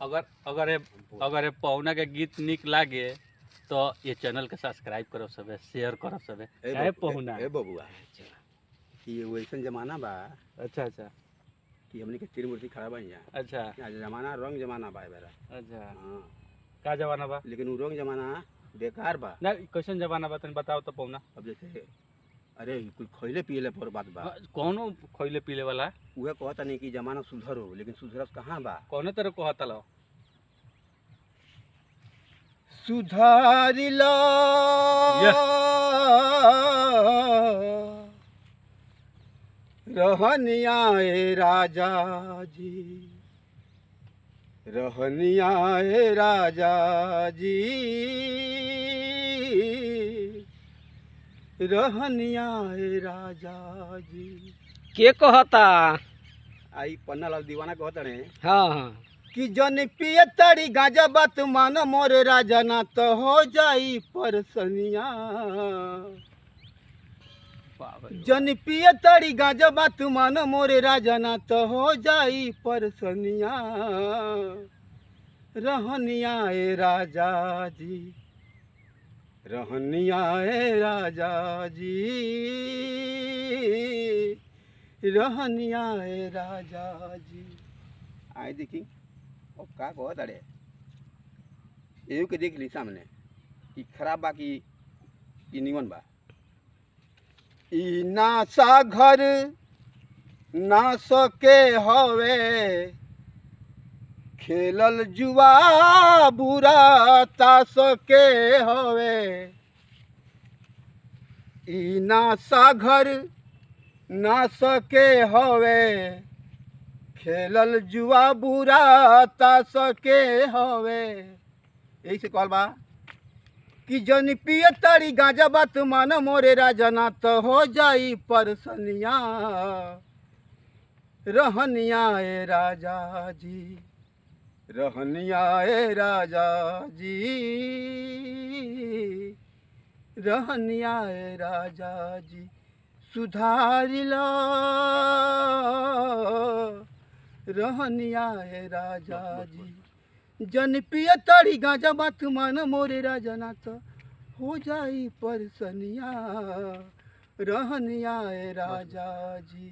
अगर ये पौना के गीत निक लागे तो ये चैनल के सब्सक्राइब करो सबे, शेयर करो सबे। काहे पहुना ए बबुआ ये वैसन जमाना बा। अच्छा अच्छा कि हमनी के तीर मूर्ति खड़ा बन जा। अच्छा आज जमाना रंग जमाना बा बेरा। अच्छा हां का जमाना बा? लेकिन वो रंग जमाना बेकार बा ना कैसन जमाना बा तनी बताओ तो पौना। अब जैसे अरे कुछ खइले पियले पर बात बा। कौनो खइले पीले वाला उहे कहता नहीं कि जमाना सुधर हो, लेकिन सुधरस कहाँ बा। कौने तरह कहता लो? सुधारिला रहनिया ए राजा जी, रहनिया ए राजा जी, रहनिया ए राजा जी। के कहता? आई पन्ना लाल दीवाना कहता ने हाँ हाँ कि जन पिय तड़ी गाजा बात मान मोर राजा ना तो हो जाई परसनिया। जन पिय तड़ी गाजा बात मान मोर राजा ना तो हो जाई परसनिया। रहनिया ए राजा जी, रहनिया ए राजा जी, रहनिया ए राजा जी। आए देखी और का कहत अरे एहू के देख ली सामने कि खराब बा कि निमन बा। ई नासा घर ना सके हवे, खेलल जुआ बुरा तास के हवे। ई नासा घर ना सके हवे, खेलल जुआ बुरा तास के हवे। यही से कहल बा कि जन पिय तारी गांजा बात मान मोरे राजा ना तो हो जाई परसनिया। रहनिया ए राजा जी, रहनिया ए राजा जी, रहनिया ए राजा जी। सुधारिला रहनिया ए राजा जी, जन पिय तड़ी गांजा बात मान मोरे राजा ना तो हो जाई परसनिया। रहनिया ए राजा जी।